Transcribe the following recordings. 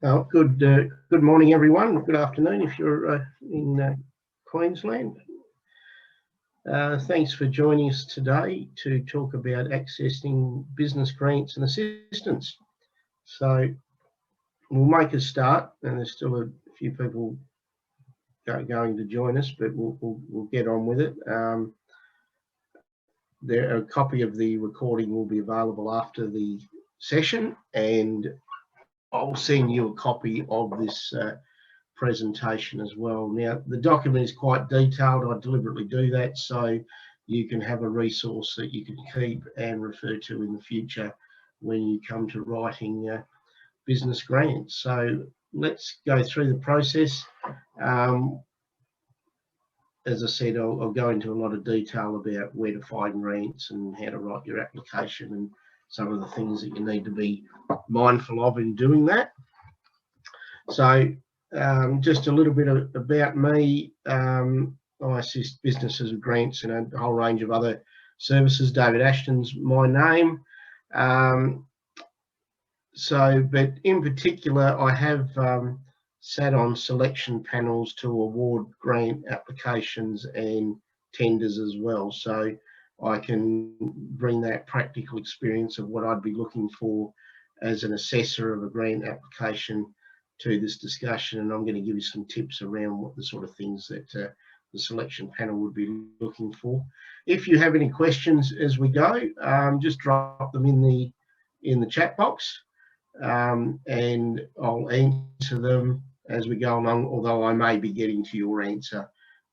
Good morning, everyone. Good afternoon if you're in Queensland. Thanks for joining us today to talk about accessing business grants and assistance. So we'll make a start, and there's still a few people going to join us, but we'll get on with it. A copy of the recording will be available after the session, and I'll send you a copy of this presentation as well. Now, the document is quite detailed. I deliberately do that so you can have a resource that you can keep and refer to in the future when you come to writing business grants. So let's go through the process. As I said, I'll go into a lot of detail about where to find grants and how to write your application and some of the things that you need to be mindful of in doing that. So just a little bit about me. I assist businesses with grants and a whole range of other services. David Ashton's my name. But in particular, I have sat on selection panels to award grant applications and tenders as well. So I can bring that practical experience of what I'd be looking for as an assessor of a grant application to this discussion, and I'm going to give you some tips around what the sort of things that the selection panel would be looking for. If you have any questions as we go, just drop them in the chat box, and I'll answer them as we go along, although I may be getting to your answer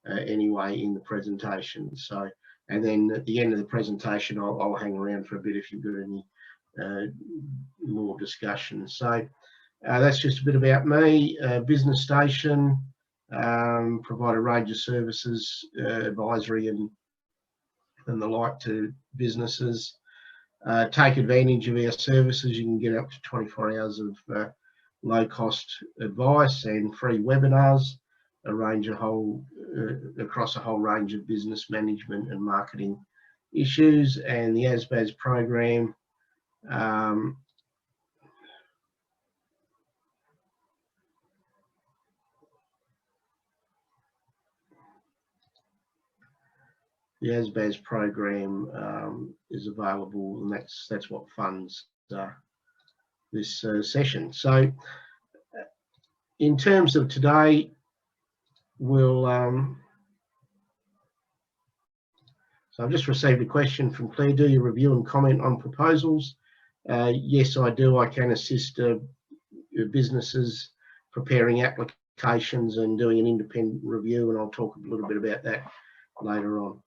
anyway in the presentation. So, and then at the end of the presentation, I'll hang around for a bit if you've got any more discussion. So that's just a bit about me. Business Station, provide a range of services, advisory and the like to businesses. Take advantage of our services. You can get up to 24 hours of low-cost advice and free webinars, across a whole range of business management and marketing issues. And the ASBAS program, the ASBAS program is available, and that's what funds this session. So in terms of today, so I've just received a question from Claire. Do you review and comment on proposals? Yes, I do. I can assist businesses preparing applications and doing an independent review, and I'll talk a little bit about that later on.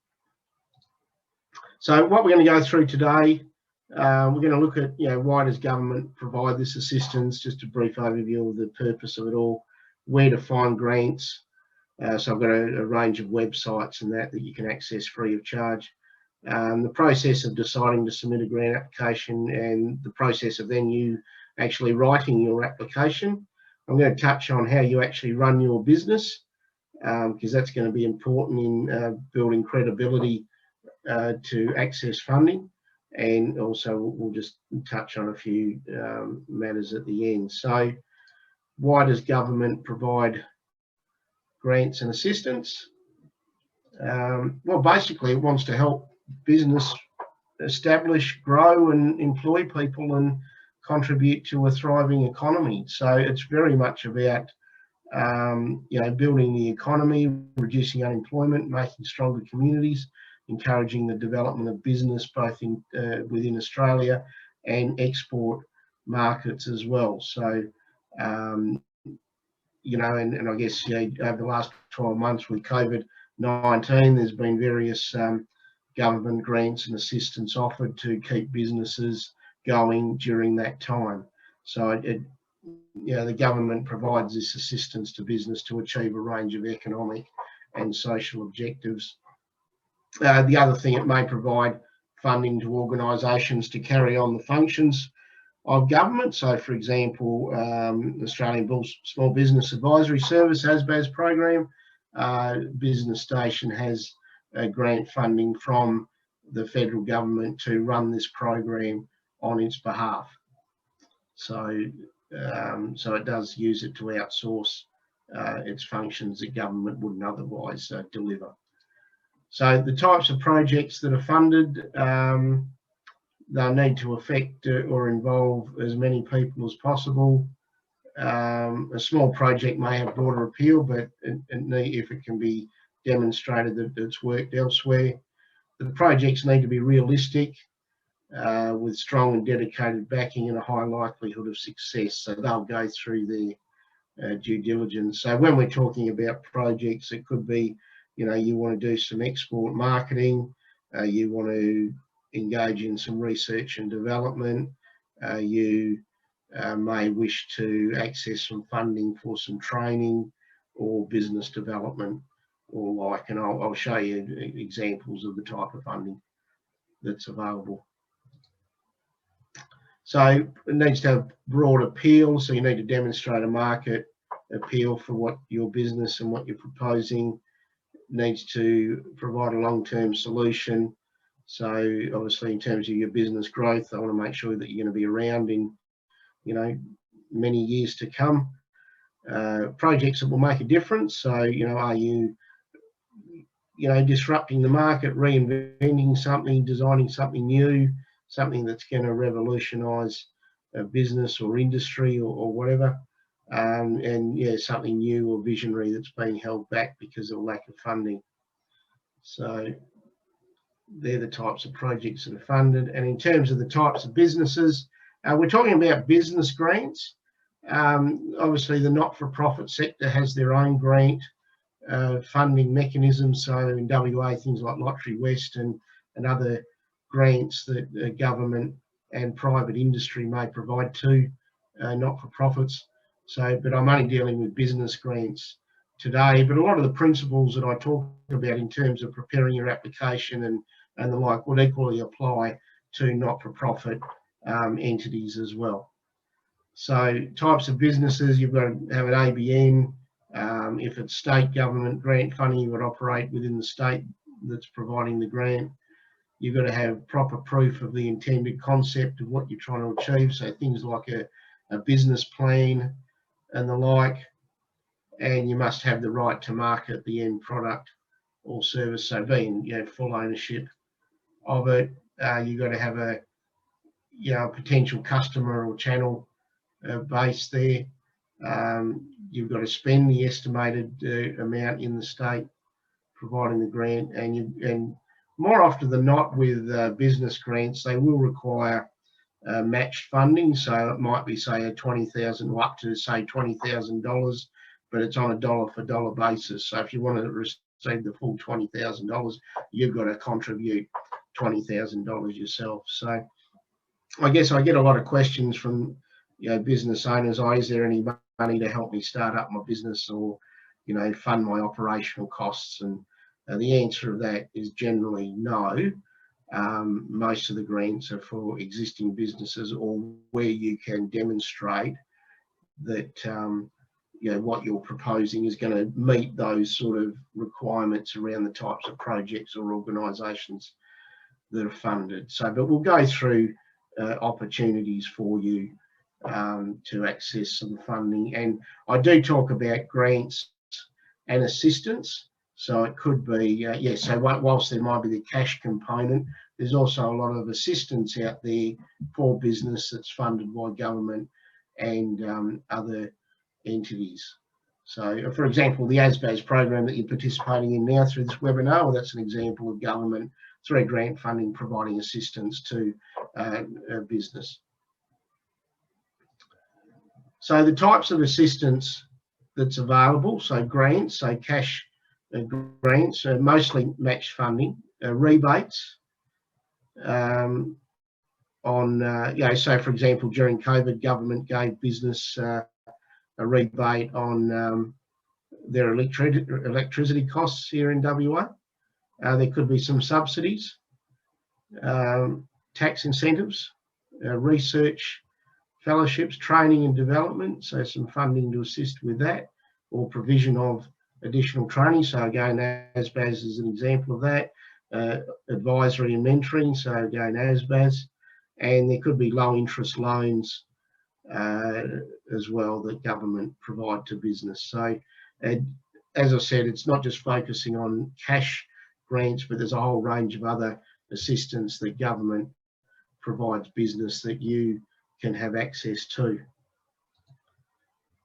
So what we're going to go through today, we're going to look at, why does government provide this assistance? Just a brief overview of the purpose of it all, where to find grants. So I've got a range of websites and that you can access free of charge. The process of deciding to submit a grant application and the process of then you actually writing your application. I'm going to touch on how you actually run your business, because that's going to be important in building credibility to access funding. And also we'll just touch on a few matters at the end. So why does government provide grants and assistance? Well, basically it wants to help business establish, grow and employ people and contribute to a thriving economy. So it's very much about building the economy, reducing unemployment, making stronger communities, encouraging the development of business both within Australia and export markets as well. So and I guess over the last 12 months with COVID-19, there's been various government grants and assistance offered to keep businesses going during that time. So the government provides this assistance to business to achieve a range of economic and social objectives. The other thing, it may provide funding to organisations to carry on the functions of government. So, for example, Australian Small Business Advisory Service, ASBAS program, Business Station has grant funding from the federal government to run this program on its behalf. So So it does use it to outsource its functions that government wouldn't otherwise deliver. So the types of projects that are funded, they'll need to affect or involve as many people as possible. A small project may have broader appeal, but if it can be demonstrated that it's worked elsewhere. The projects need to be realistic, with strong and dedicated backing and a high likelihood of success. So they'll go through their due diligence. So when we're talking about projects, it could be, you want to do some export marketing, you want to engage in some research and development, you may wish to access some funding for some training or business development or like, and I'll show you examples of the type of funding that's available. So it needs to have broad appeal, so you need to demonstrate a market appeal for what your business and what you're proposing. It needs to provide a long-term solution. So obviously in terms of your business growth, I want to make sure that you're going to be around in, many years to come. Projects that will make a difference. So, are you, disrupting the market, reinventing something, designing something new, something that's going to revolutionise a business or industry or whatever, and something new or visionary that's being held back because of lack of funding. So they're the types of projects that are funded. And in terms of the types of businesses, we're talking about business grants. Obviously, the not-for-profit sector has their own grant funding mechanisms. So in WA, things like Lottery West and other grants that government and private industry may provide to not-for-profits. So, but I'm only dealing with business grants today. But a lot of the principles that I talk about in terms of preparing your application and the like would equally apply to not-for-profit entities as well. So types of businesses, you've got to have an ABN. If it's state government grant funding, you would operate within the state that's providing the grant. You've got to have proper proof of the intended concept of what you're trying to achieve. So things like a business plan and the like. And you must have the right to market the end product or service. So being, full ownership of it. You've got to have a potential customer or channel base there. You've got to spend the estimated amount in the state providing the grant, and more often than not with business grants, they will require matched funding. So it might be, say, $20,000 up to say $20,000, but it's on a dollar-for-dollar basis. So if you want to receive the full $20,000, you've got to contribute $20,000 yourself. So I guess I get a lot of questions from business owners. Is there any money to help me start up my business or fund my operational costs? And the answer of that is generally no. Most of the grants are for existing businesses or where you can demonstrate that what you're proposing is going to meet those sort of requirements around the types of projects or organisations that are funded. So, but we'll go through opportunities for you to access some funding. And I do talk about grants and assistance. So it could be, so whilst there might be the cash component, there's also a lot of assistance out there for business that's funded by government and other entities. So, for example, the ASBAS program that you're participating in now through this webinar, well, that's an example of government through grant funding providing assistance to a business. So the types of assistance that's available, so grants, so cash grants, mostly matched funding, rebates on, so for example, during COVID, government gave business a rebate on their electricity costs here in WA. There could be some subsidies, tax incentives, research, fellowships, training and development, so some funding to assist with that, or provision of additional training. So again, ASBAS is an example of that. Advisory and mentoring, so again, ASBAS. And there could be low interest loans as well that government provide to business. So as I said, it's not just focusing on cash grants, but there's a whole range of other assistance that government provides business that you can have access to.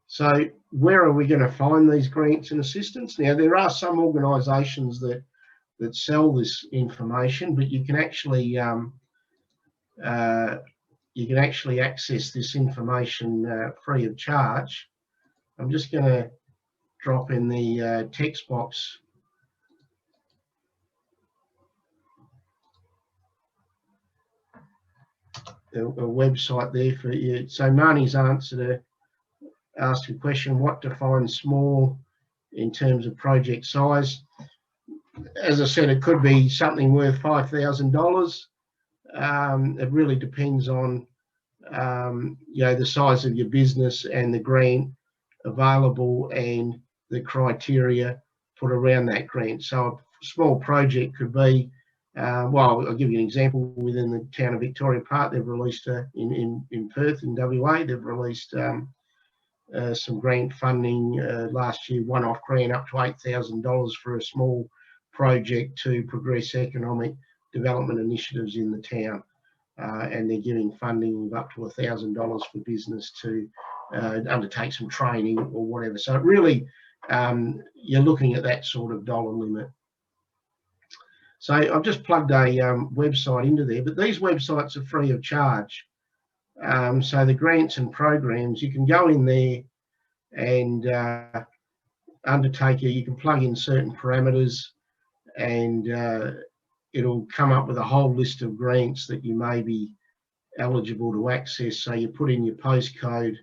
So where are we going to find these grants and assistance? Now, there are some organisations that sell this information, but you can actually access this information free of charge. I'm just going to drop in the text box a website there for you. So Marnie's answer to ask a question: what defines small in terms of project size? As I said, it could be something worth $5,000. It really depends on the size of your business and the grant available and the criteria put around that grant. So a small project could be, well, I'll give you an example. Within the town of Victoria Park, they've released in Perth in WA, they've released some grant funding last year, one-off grant up to $8,000 for a small project to progress economic development initiatives in the town. And they're giving funding of up to $1,000 for business to undertake some training or whatever. So it really, you're looking at that sort of dollar limit. So I've just plugged a website into there, but these websites are free of charge. So the grants and programs, you can go in there and you can plug in certain parameters, and it'll come up with a whole list of grants that you may be eligible to access. So you put in your postcode,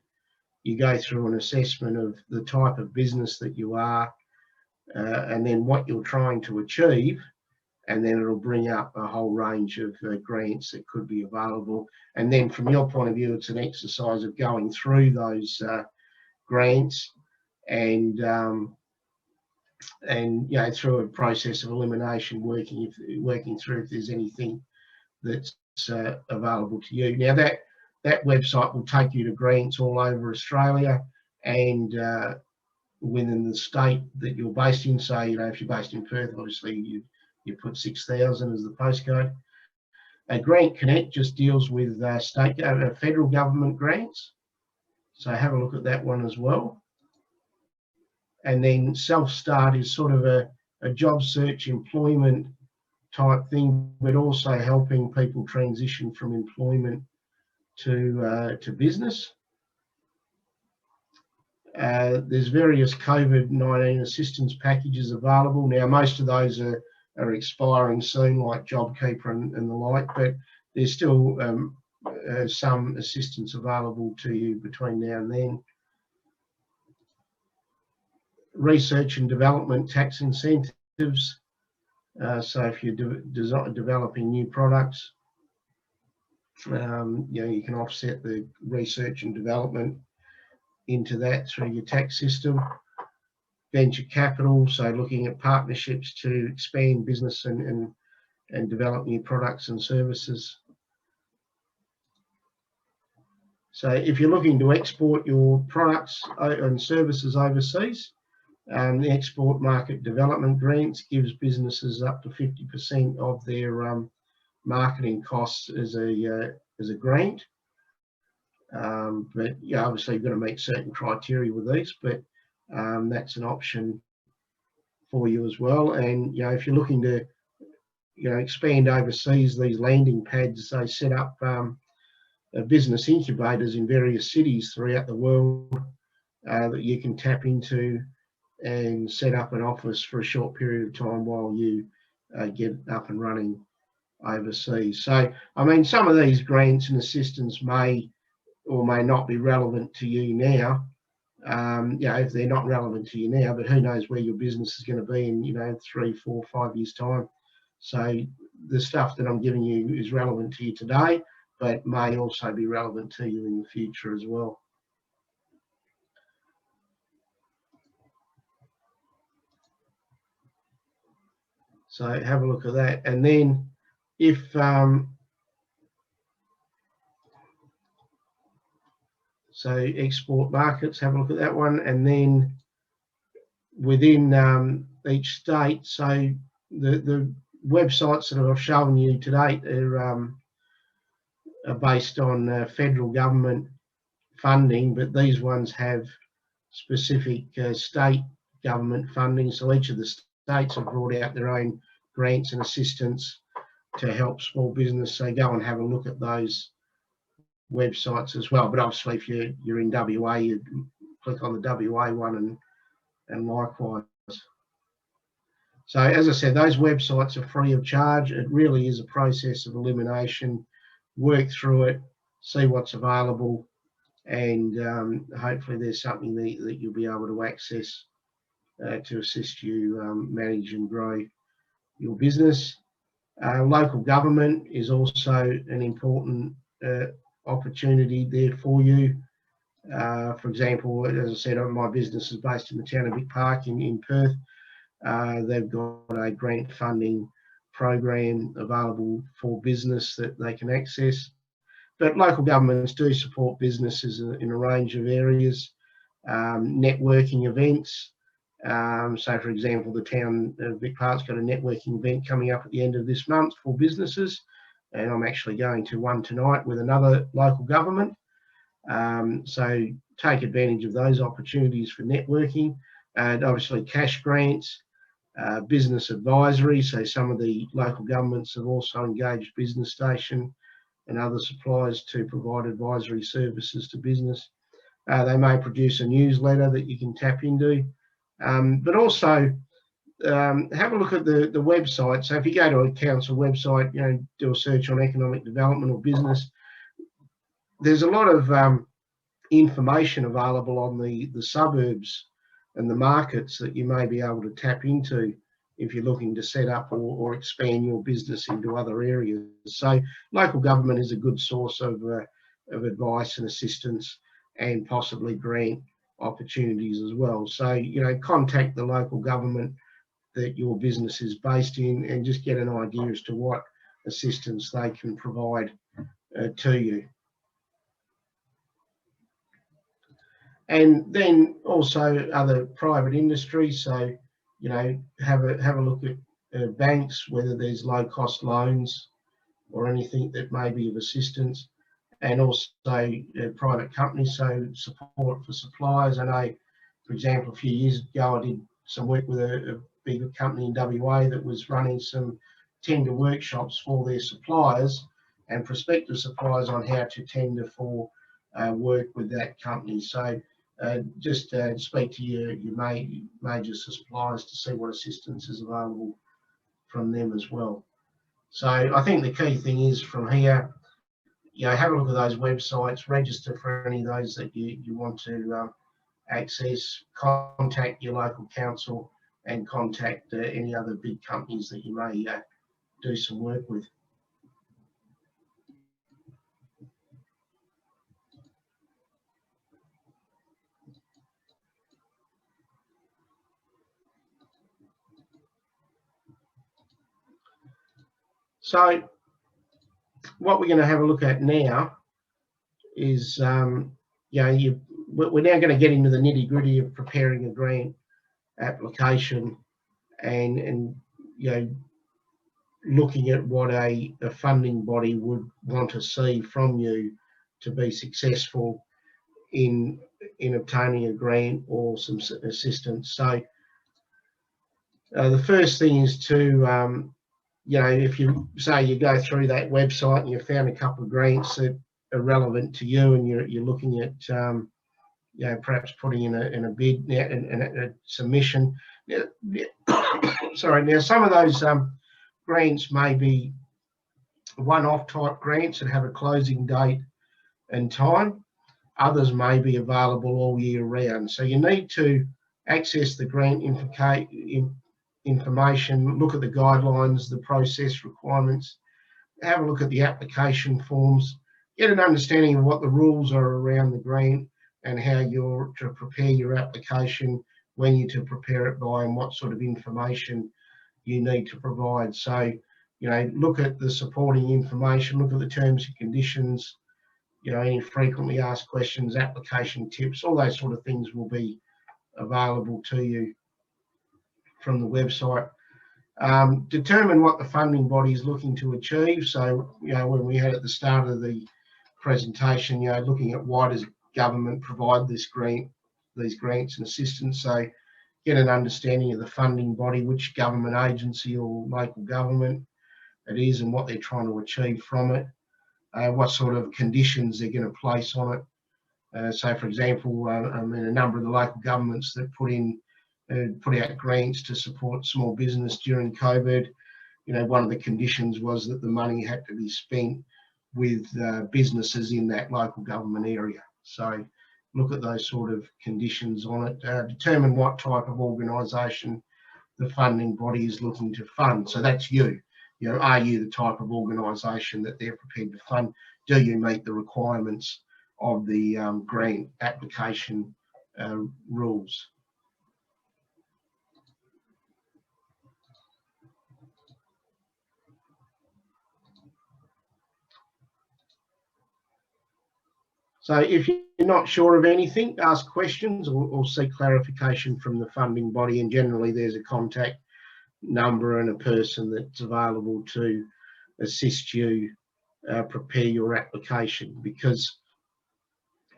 you go through an assessment of the type of business that you are, and then what you're trying to achieve, and then it'll bring up a whole range of grants that could be available. And then from your point of view, it's an exercise of going through those grants and through a process of elimination, working through if there's anything that's available to you. Now that website will take you to grants all over Australia and within the state that you're based in. So if you're based in Perth, obviously you put 6,000 as the postcode. Grant Connect just deals with federal government grants. So have a look at that one as well. And then Self-Start is sort of a job search employment type thing, but also helping people transition from employment to business. There's various COVID-19 assistance packages available. Now, most of those are expiring soon, like JobKeeper and the like, but there's still some assistance available to you between now and then. Research and development tax incentives. So if you're developing new products, you can offset the research and development into that through your tax system. Venture capital, so looking at partnerships to expand business and develop new products and services. So if you're looking to export your products and services overseas, the Export Market Development Grants gives businesses up to 50% of their marketing costs as a grant. But obviously you've got to meet certain criteria with these, but that's an option for you as well. And if you're looking to expand overseas, these landing pads, they set up business incubators in various cities throughout the world that you can tap into and set up an office for a short period of time while you get up and running overseas. So, I mean, some of these grants and assistance may or may not be relevant to you now. If they're not relevant to you now, but who knows where your business is going to be in 3, 4, 5 years time. So the stuff that I'm giving you is relevant to you today, but may also be relevant to you in the future as well. So have a look at that. And then if So export markets, have a look at that one. And then within each state, so the websites that I've shown you to date are based on federal government funding, but these ones have specific state government funding. So each of the states have brought out their own grants and assistance to help small business. So go and have a look at those websites as well. But obviously, if you're in WA, you click on the WA one and likewise. So as I said, those websites are free of charge. It really is a process of elimination. Work through it, see what's available, and hopefully there's something that you'll be able to access to assist you manage and grow your business. Local government is also an important opportunity there for you. For example, as I said, my business is based in the town of Vic Park in Perth. They've got a grant funding program available for business that they can access. But local governments do support businesses in a range of areas, networking events. So, for example, the town of Vic Park's got a networking event coming up at the end of this month for businesses, and I'm actually going to one tonight with another local government. So take advantage of those opportunities for networking, and obviously cash grants, business advisory. So some of the local governments have also engaged Business Station and other suppliers to provide advisory services to business. They may produce a newsletter that you can tap into, but also have a look at the website. So if you go to a council website, do a search on economic development or business, there's a lot of information available on the suburbs and the markets that you may be able to tap into if you're looking to set up or expand your business into other areas. So local government is a good source of advice and assistance, and possibly grant opportunities as well. So, contact the local government that your business is based in and just get an idea as to what assistance they can provide to you. And then also other private industries. So, have a look at banks, whether there's low cost loans or anything that may be of assistance, and also private companies, so support for suppliers. I know, for example, a few years ago I did some work with a bigger company in WA that was running some tender workshops for their suppliers and prospective suppliers on how to tender for work with that company. So just speak to your major suppliers to see what assistance is available from them as well. So I think the key thing is from here, have a look at those websites, register for any of those that you want to access, contact your local council, and contact any other big companies that you may do some work with. So what we're going to have a look at now is, we're now going to get into the nitty-gritty of preparing a grant application and looking at what a funding body would want to see from you to be successful in obtaining a grant or some assistance. So the first thing is to if you say you go through that website and you found a couple of grants that are relevant to you, and you're looking at perhaps putting in a bid and a submission. Sorry. Now some of those grants may be one-off type grants that have a closing date and time. Others may be available all year round. So you need to access the grant information, look at the guidelines, the process requirements, have a look at the application forms, get an understanding of what the rules are around the grant and how you're to prepare your application, when you're to prepare it by, and what sort of information you need to provide. So, look at the supporting information, look at the terms and conditions, any frequently asked questions, application tips, all those sort of things will be available to you from the website. Determine what the funding body is looking to achieve. So, when we had at the start of the presentation, looking at why does government provide these grants and assistance. So get an understanding of the funding body, which government agency or local government it is and what they're trying to achieve from it, what sort of conditions they're going to place on it. So for example, in a number of the local governments that put out grants to support small business during COVID, one of the conditions was that the money had to be spent with businesses in that local government area. So look at those sort of conditions on it. Determine what type of organisation the funding body is looking to fund. So that's you. Are you the type of organisation that they're prepared to fund? Do you meet the requirements of the grant application rules? So if you're not sure of anything, ask questions or seek clarification from the funding body, and generally there's a contact number and a person that's available to assist you prepare your application,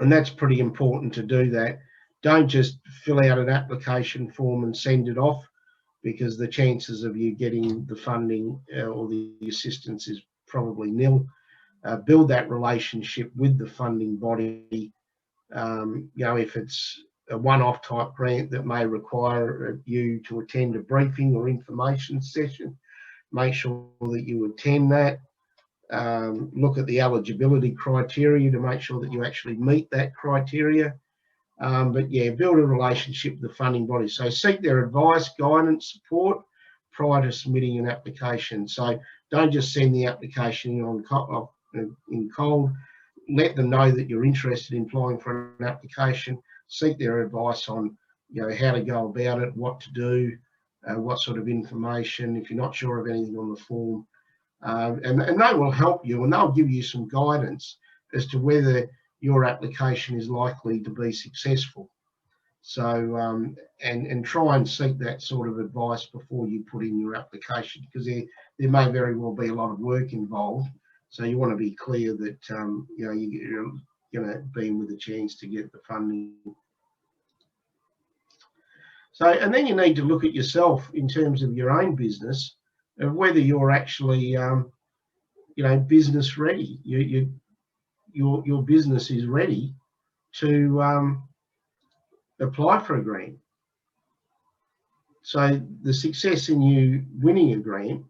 and that's pretty important to do that. Don't just fill out an application form and send it off, because the chances of you getting the funding or the assistance is probably nil. Build that relationship with the funding body. If it's a one-off type grant that may require you to attend a briefing or information session, make sure that you attend that. Look at the eligibility criteria to make sure that you actually meet that criteria. But yeah, build a relationship with the funding body. So seek their advice, guidance, support prior to submitting an application. So don't just send the application in cold. Let them know that you're interested in applying for an application. Seek their advice on how to go about it, what to do, what sort of information, if you're not sure of anything on the form. And they will help you, and they'll give you some guidance as to whether your application is likely to be successful. So and try and seek that sort of advice before you put in your application, because there may very well be a lot of work involved. So you want to be clear that you're going to be in with a chance to get the funding. So, and then you need to look at yourself in terms of your own business, of whether you're actually business ready. Your business is ready to apply for a grant. So the success in you winning a grant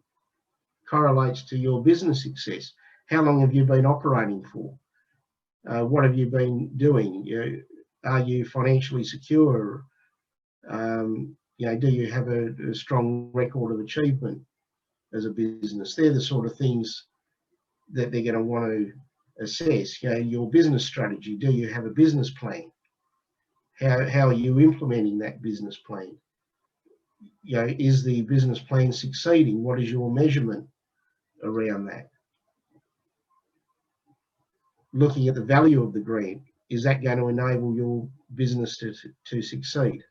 correlates to your business success. How long have you been operating for? What have you been doing? Are you financially secure? Do you have a strong record of achievement as a business? They're the sort of things that they're going to want to assess. Your business strategy. Do you have a business plan? How are you implementing that business plan? Is the business plan succeeding? What is your measurement around that? Looking at the value of the grant, is that going to enable your business to succeed?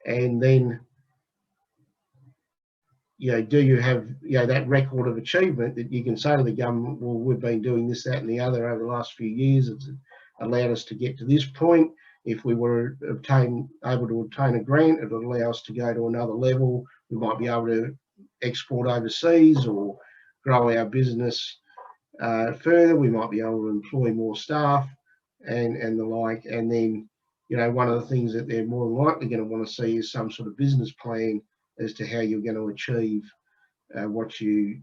And then, do you have that record of achievement that you can say to the government, well, we've been doing this, that, and the other over the last few years. It's allowed us to get to this point. If we were able to obtain a grant, it would allow us to go to another level. We might be able to export overseas or grow our business further. We might be able to employ more staff and the like. And then, one of the things that they're more than likely going to want to see is some sort of business plan as to how you're going to achieve what you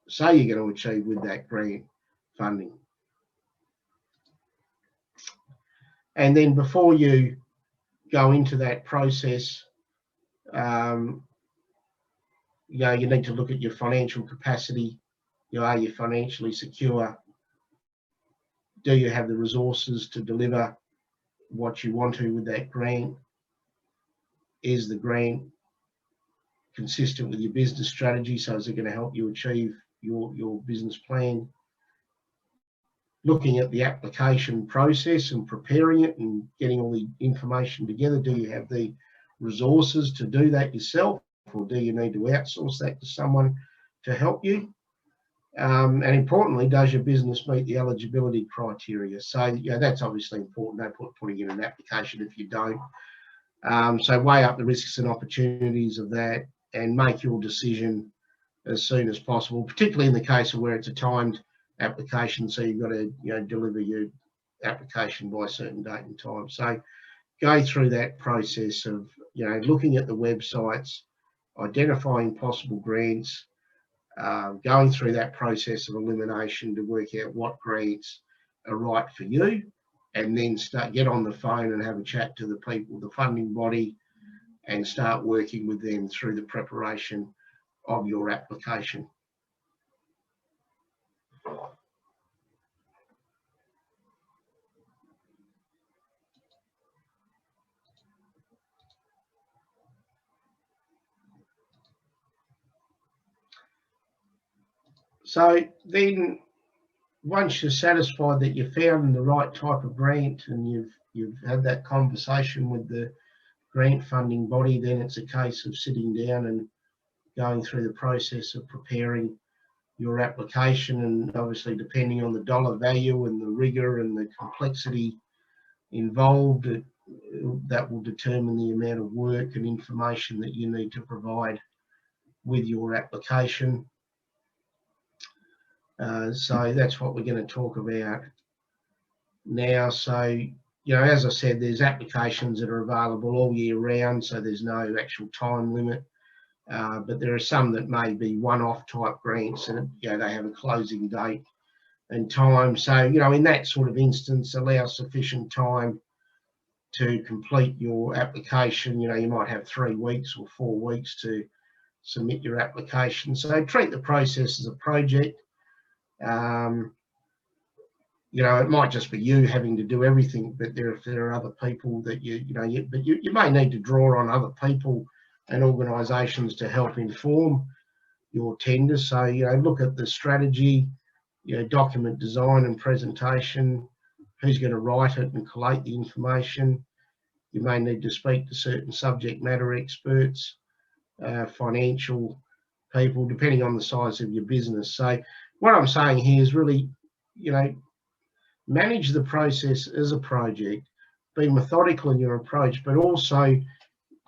say you're going to achieve with that grant funding. And then before you go into that process, you need to look at your financial capacity. Are you financially secure? Do you have the resources to deliver what you want to with that grant? Is the grant consistent with your business strategy? So is it going to help you achieve your business plan? And then, once you've got that, looking at the application process and preparing it and getting all the information together. Do you have the resources to do that yourself, or do you need to outsource that to someone to help you? And importantly, does your business meet the eligibility criteria? So that's obviously important. Don't put putting in an application if you don't. So weigh up the risks and opportunities of that and make your decision as soon as possible, particularly in the case of where it's a timed application. So you've got to deliver your application by a certain date and time. So go through that process of looking at the websites, identifying possible grants, going through that process of elimination to work out what grants are right for you, and then get on the phone and have a chat to the people, the funding body, and start working with them through the preparation of your application. So then, once you're satisfied that you found the right type of grant and you've had that conversation with the grant funding body, then it's a case of sitting down and going through the process of preparing your application, and obviously depending on the dollar value and the rigor and the complexity involved, that will determine the amount of work and information that you need to provide with your application. So that's what we're going to talk about now. So, as I said, there's applications that are available all year round, so there's no actual time limit. But there are some that may be one-off type grants, and they have a closing date and time. So, in that sort of instance, allow sufficient time to complete your application. You might have 3 weeks or 4 weeks to submit your application. So treat the process as a project. It might just be you having to do everything, but if there are other people that you may need to draw on other people and organisations to help inform your tender. So look at the strategy, document design and presentation, who's going to write it and collate the information. You may need to speak to certain subject matter experts, financial people, depending on the size of your business. So what I'm saying here is really, manage the process as a project, be methodical in your approach, but also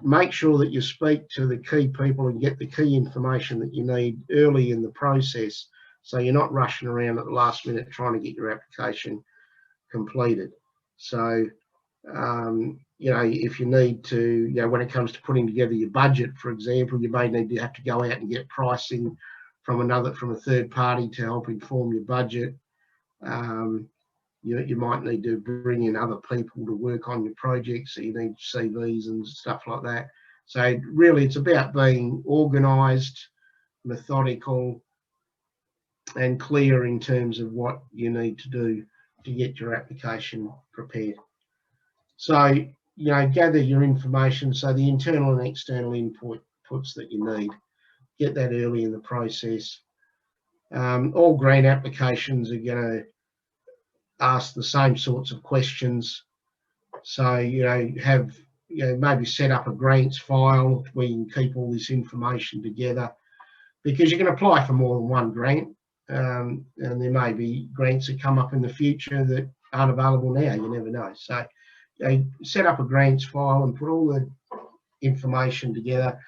make sure that you speak to the key people and get the key information that you need early in the process, so you're not rushing around at the last minute trying to get your application completed. So, if you need to, when it comes to putting together your budget, for example, you may need to have to go out and get pricing from a third party to help inform your budget. You might need to bring in other people to work on your project, so you need CVs and stuff like that. So really, it's about being organised, methodical, and clear in terms of what you need to do to get your application prepared. So, gather your information, so the internal and external inputs that you need, get that early in the process. All grant applications are going to ask the same sorts of questions. So, maybe set up a grants file where you can keep all this information together, because you can apply for more than one grant, and there may be grants that come up in the future that aren't available now. You never know. So, set up a grants file and put all the information together.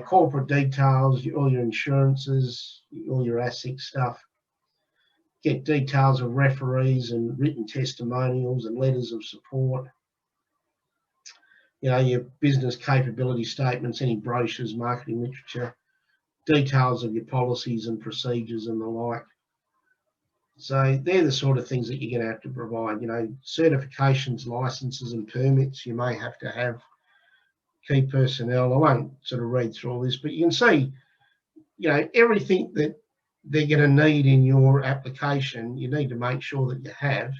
Corporate details, all your insurances, all your ASIC stuff. Get details of referees and written testimonials and letters of support. Your business capability statements, any brochures, marketing literature, details of your policies and procedures and the like. So they're the sort of things that you're going to have to provide. Certifications, licenses and permits. You may have to have key personnel. I won't sort of read through all this, but you can see, everything that they're going to need in your application, you need to make sure that you have.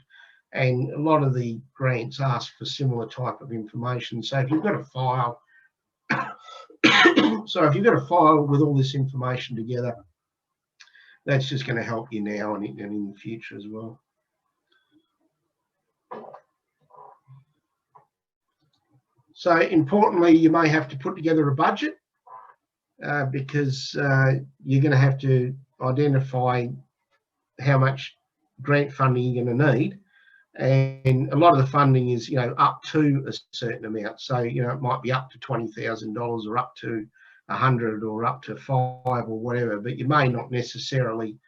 And a lot of the grants ask for similar type of information. So if you've got a file, with all this information together, that's just going to help you now and in the future as well. So importantly, you may have to put together a budget because you're going to have to identify how much grant funding you're going to need. And a lot of the funding is, up to a certain amount. So, it might be up to $20,000 or up to 100 or up to 5 or whatever, but you may not necessarily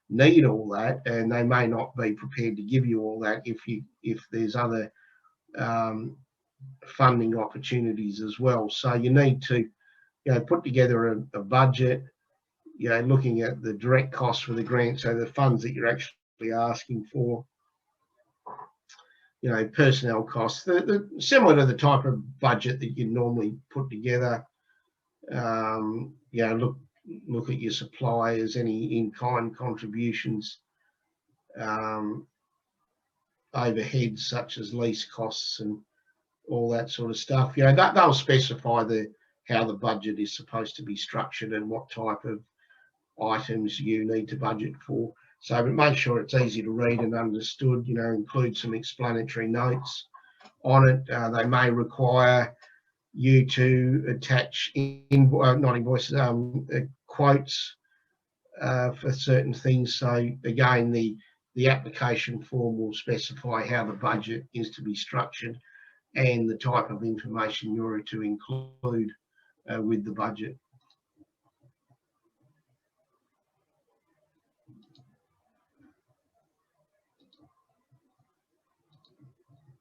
need all that, and they may not be prepared to give you all that if there's other funding opportunities as well. So you need to, put together a budget, looking at the direct costs for the grant, so the funds that you're actually asking for, personnel costs, similar to the type of budget that you normally put together. Look at your suppliers, any in-kind contributions, overheads such as lease costs and all that sort of stuff. They'll specify how the budget is supposed to be structured and what type of items you need to budget for. So, but make sure it's easy to read and understood. Include some explanatory notes on it. They may require you to attach quotes for certain things. So again, the application form will specify how the budget is to be structured and the type of information you're to include with the budget.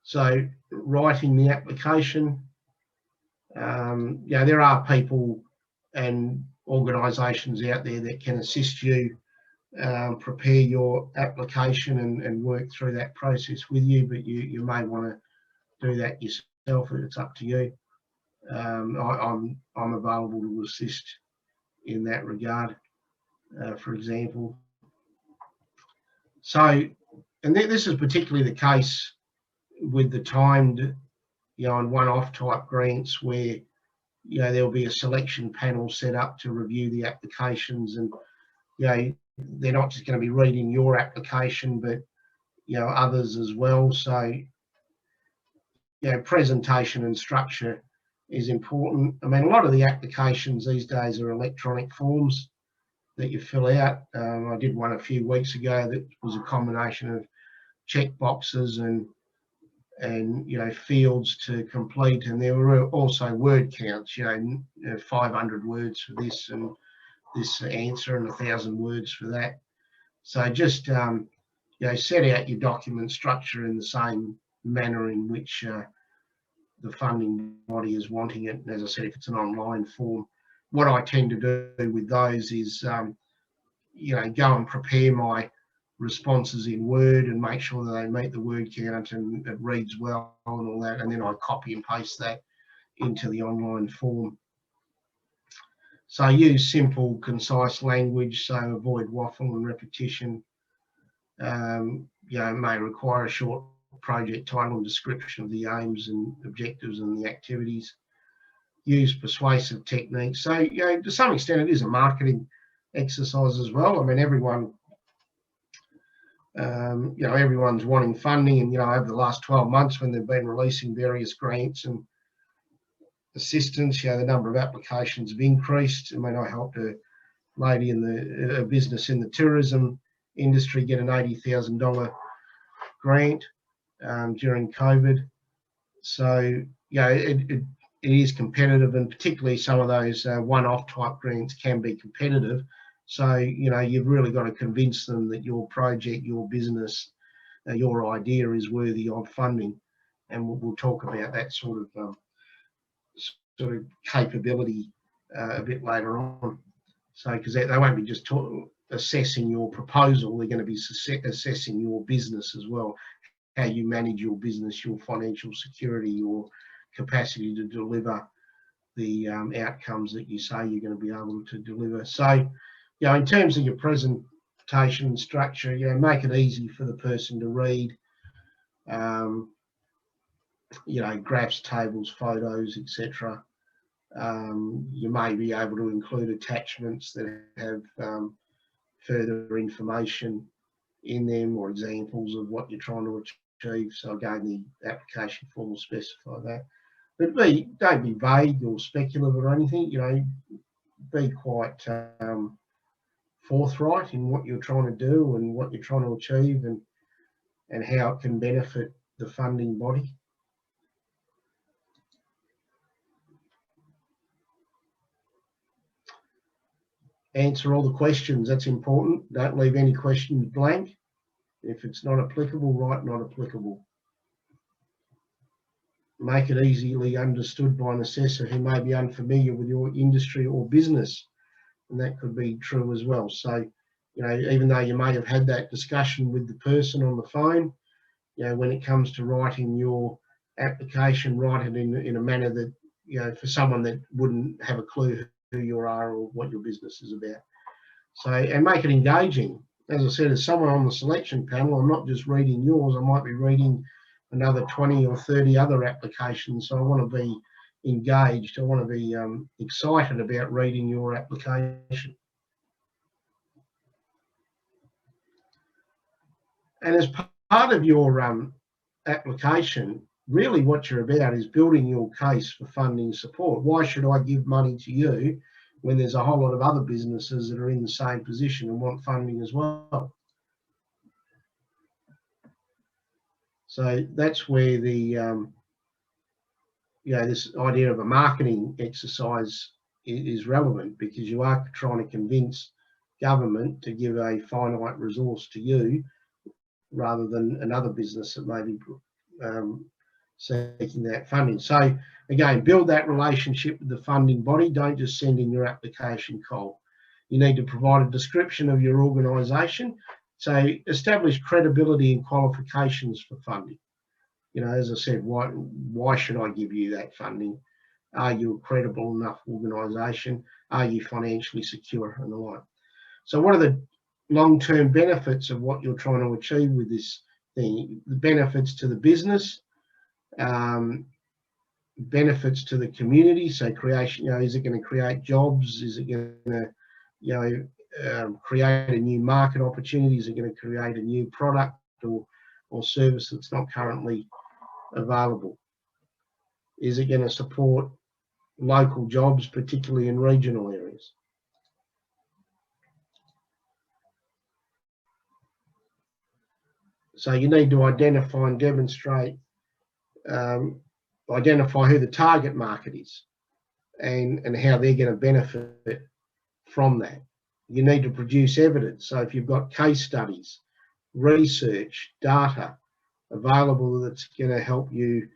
So writing the application, there are people and organisations out there that can assist you prepare your application and work through that process with you, but you may want to do that yourself. It's up to you. I'm available to assist in that regard, for example. So, and this is particularly the case with the timed, and one-off type grants where, there'll be a selection panel set up to review the applications, and, they're not just going to be reading your application, but, others as well. So, presentation and structure is important. I mean, a lot of the applications these days are electronic forms that you fill out. I did one a few weeks ago that was a combination of check boxes and fields to complete, and there were also word counts, 500 words for this and this answer and 1,000 words for that. So just set out your document structure in the same manner in which the funding body is wanting it. And as I said, if it's an online form, what I tend to do with those is go and prepare my responses in Word and make sure that they meet the word count and it reads well and all that, and then I copy and paste that into the online form. So use simple, concise language, so avoid waffle and repetition. May require a short project title and description of the aims and objectives and the activities. Use persuasive techniques. So, to some extent it is a marketing exercise as well. I mean, everyone's wanting funding, and over the last 12 months when they've been releasing various grants and assistance, the number of applications have increased. I mean, I helped a lady in a business in the tourism industry get an $80,000 grant during COVID. So it is competitive, and particularly some of those one-off type grants can be competitive. So, you've really got to convince them that your project, your business, your idea is worthy of funding. And we'll talk about that sort of capability a bit later on. So, because they won't be just assessing your proposal, they're going to be assessing your business as well, how you manage your business, your financial security, your capacity to deliver the outcomes that you say you're going to be able to deliver. So, in terms of your presentation structure, make it easy for the person to read. Graphs, tables, photos, etc. You may be able to include attachments that have further information in them or examples of what you're trying to achieve. So again, the application form will specify that. But don't be vague or speculative or anything. Be quite forthright in what you're trying to do and what you're trying to achieve, and how it can benefit the funding body. Answer all the questions. That's important. Don't leave any questions blank. If it's not applicable, write not applicable. Make it easily understood by an assessor who may be unfamiliar with your industry or business, and that could be true as well. So, even though you may have had that discussion with the person on the phone, when it comes to writing your application, write it in a manner that, for someone that wouldn't have a clue who you are or what your business is about. So, and make it engaging. As I said, as someone on the selection panel, I'm not just reading yours, I might be reading another 20 or 30 other applications. So I want to be engaged. I want to be excited about reading your application. And as part of your application, really what you're about is building your case for funding support. Why should I give money to you when there's a whole lot of other businesses that are in the same position and want funding as well? So that's where the this idea of a marketing exercise is relevant, because you are trying to convince government to give a finite resource to you rather than another business that may be seeking that funding. So again, build that relationship with the funding body. Don't just send in your application cold. You need to provide a description of your organisation. So establish credibility and qualifications for funding. As I said, why should I give you that funding? Are you a credible enough organisation? Are you financially secure, and the like? So what are the long-term benefits of what you're trying to achieve with this thing? The benefits to the business, benefits to the community. So creation, is it going to create jobs? Is it going to, create a new market opportunity? Is it going to create a new product or service that's not currently available? Is it going to support local jobs, particularly in regional areas? So you need to identify and demonstrate, identify who the target market is and how they're going to benefit from that. You need to produce evidence. So if you've got case studies, research, data available that's going to help you,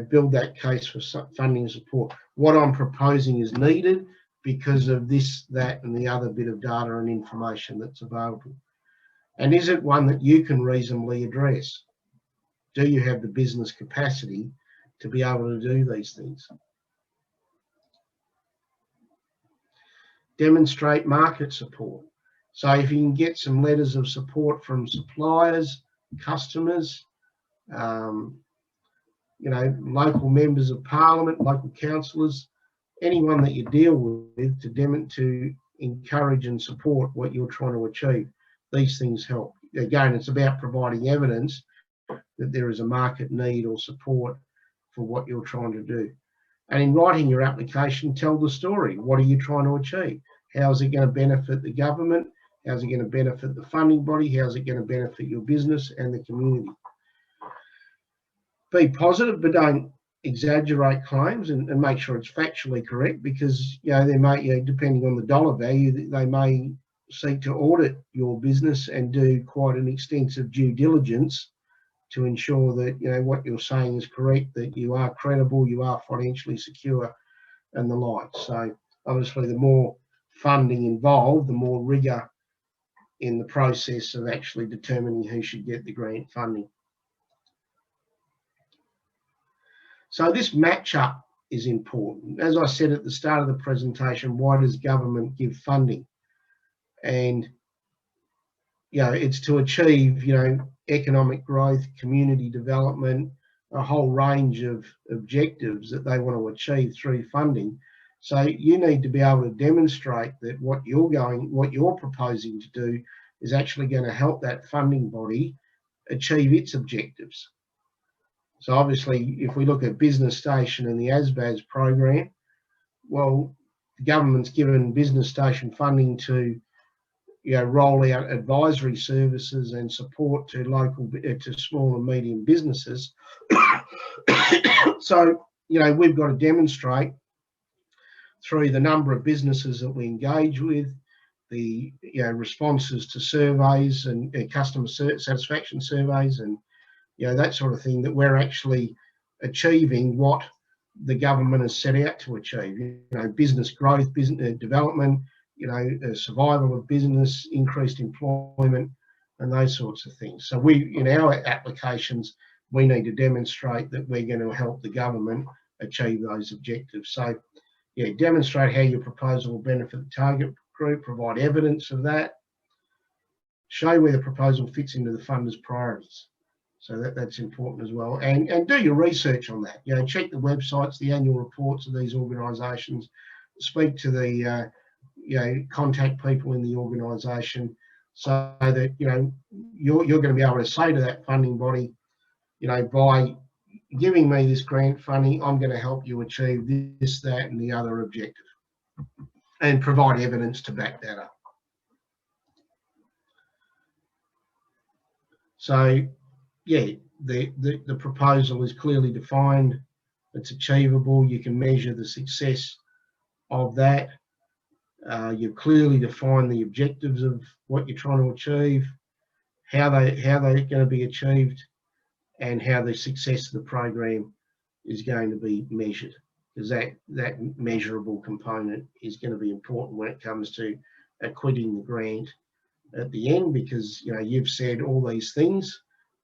build that case for funding support. What I'm proposing is needed because of this, that, and the other bit of data and information that's available. And is it one that you can reasonably address? Do you have the business capacity to be able to do these things? Demonstrate market support. So if you can get some letters of support from suppliers, customers, local members of parliament, local councillors, anyone that you deal with to encourage and support what you're trying to achieve. These things help. Again, it's about providing evidence that there is a market need or support for what you're trying to do. And in writing your application, tell the story. What are you trying to achieve? How is it going to benefit the government? How is it going to benefit the funding body? How is it going to benefit your business and the community? Be positive, but don't exaggerate claims, and make sure it's factually correct, because they may, depending on the dollar value, they may seek to audit your business and do quite an extensive due diligence to ensure that what you're saying is correct, that you are credible, you are financially secure, and the like. So obviously, the more funding involved, the more rigour in the process of actually determining who should get the grant funding. So this match-up is important. As I said at the start of the presentation, why does government give funding? And it's to achieve economic growth, community development, a whole range of objectives that they want to achieve through funding. So you need to be able to demonstrate that what you're proposing to do is actually going to help that funding body achieve its objectives. So obviously, if we look at Business Station and the ASBAS program, well, the government's given Business Station funding to roll out advisory services and support to to small and medium businesses. So, we've got to demonstrate through the number of businesses that we engage with, the responses to surveys and customer satisfaction surveys and that sort of thing, that we're actually achieving what the government has set out to achieve. Business growth, business development, survival of business, increased employment, and those sorts of things. So in our applications, we need to demonstrate that we're going to help the government achieve those objectives. So, demonstrate how your proposal will benefit the target group, provide evidence of that, show where the proposal fits into the funder's priorities. So that's important as well. And do your research on that. Check the websites, the annual reports of these organisations, speak to the contact people in the organisation, so that you're going to be able to say to that funding body, by giving me this grant funding, I'm going to help you achieve this, that, and the other objective, and provide evidence to back that up. So, the proposal is clearly defined. It's achievable. You can measure the success of that. You've clearly defined the objectives of what you're trying to achieve, how they're going to be achieved, and how the success of the program is going to be measured, because that measurable component is going to be important when it comes to acquitting the grant at the end, because you've said all these things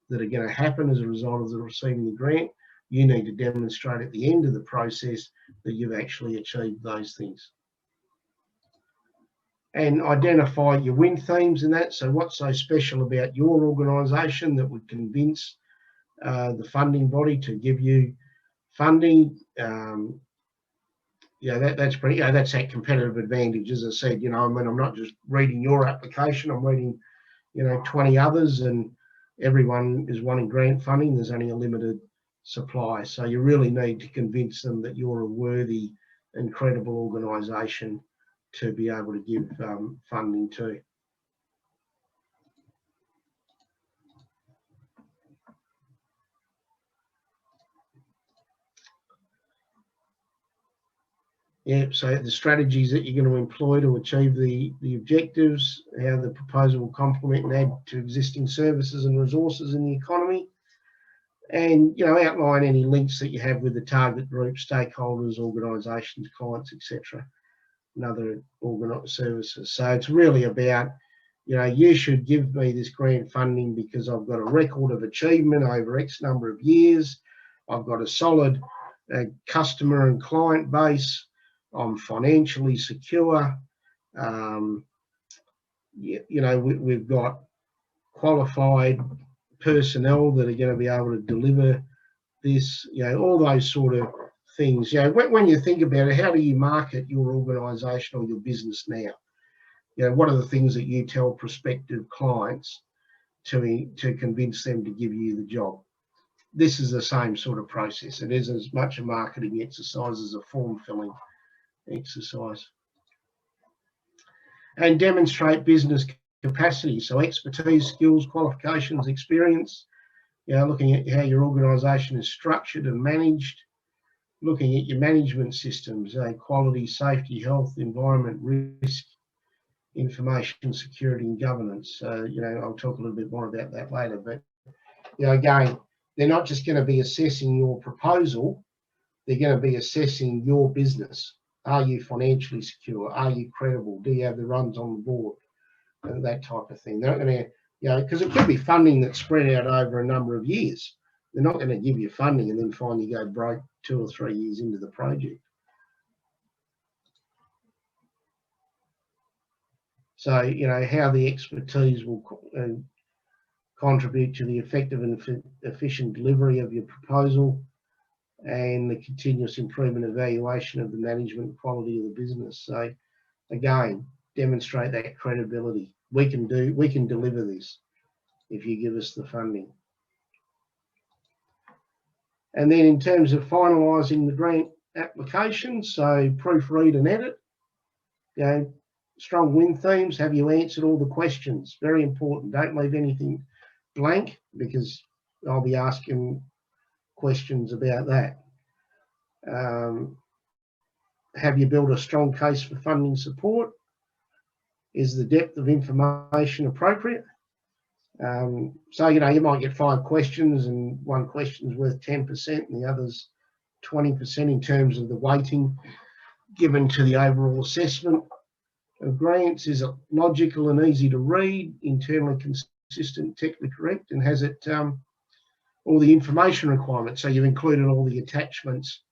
that are going to happen as a result of receiving the grant. You need to demonstrate at the end of the process that you've actually achieved those things. And identify your win themes in that. So what's so special about your organisation that would convince the funding body to give you funding? That's pretty. That's that competitive advantage. As I said, I'm not just reading your application. I'm reading, 20 others, and everyone is wanting grant funding. There's only a limited supply, so you really need to convince them that you're a worthy and credible organisation to be able to give funding to. So the strategies that you're going to employ to achieve the objectives, how the proposal will complement and add to existing services and resources in the economy, and outline any links that you have with the target group, stakeholders, organisations, clients, etc., and other services. So it's really about, you should give me this grant funding because I've got a record of achievement over X number of years. I've got a solid customer and client base. I'm financially secure. We've got qualified personnel that are going to be able to deliver this, all those sort of things. When you think about it, how do you market your organisation or your business now? What are the things that you tell prospective clients to convince them to give you the job? This is the same sort of process. It is as much a marketing exercise as a form filling exercise. And demonstrate business capacity, so expertise, skills, qualifications, experience, looking at how your organisation is structured and managed, looking at your management systems, quality, safety, health, environment, risk, information security and governance. I'll talk a little bit more about that later, but again, they're not just going to be assessing your proposal, they're going to be assessing your business. Are you financially secure? Are you credible? Do you have the runs on the board? And that type of thing. They're not going to, because it could be funding that's spread out over a number of years. They're not going to give you funding and then find you go broke 2 or 3 years into the project. So, how the expertise will contribute to the effective and efficient delivery of your proposal, and the continuous improvement evaluation of the management quality of the business. So again, demonstrate that credibility. We can deliver this if you give us the funding. And then in terms of finalising the grant application, so proofread and edit, strong win themes. Have you answered all the questions? Very important. Don't leave anything blank, because I'll be asking questions about that. Have you built a strong case for funding support? Is the depth of information appropriate? So, you might get 5 questions and one question is worth 10% and the other's 20% in terms of the weighting given to the overall assessment of grants. Is it logical and easy to read, internally consistent, technically correct, and has it all the information requirements? So you've included all the attachments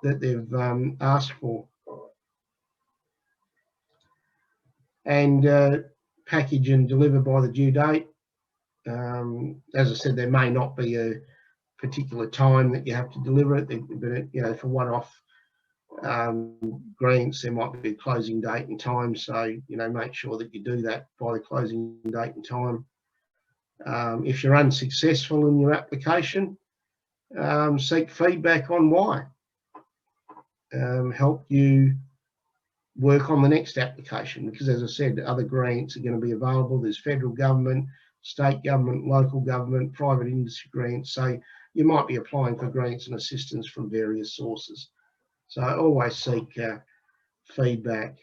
that they've asked for. And package and deliver by the due date. As I said, there may not be a particular time that you have to deliver it, but for one-off grants, there might be a closing date and time. So make sure that you do that by the closing date and time. If you're unsuccessful in your application, seek feedback on why. Help you work on the next application, because as I said, other grants are going to be available. There's federal government, state government, local government, private industry grants. So you might be applying for grants and assistance from various sources. So always seek feedback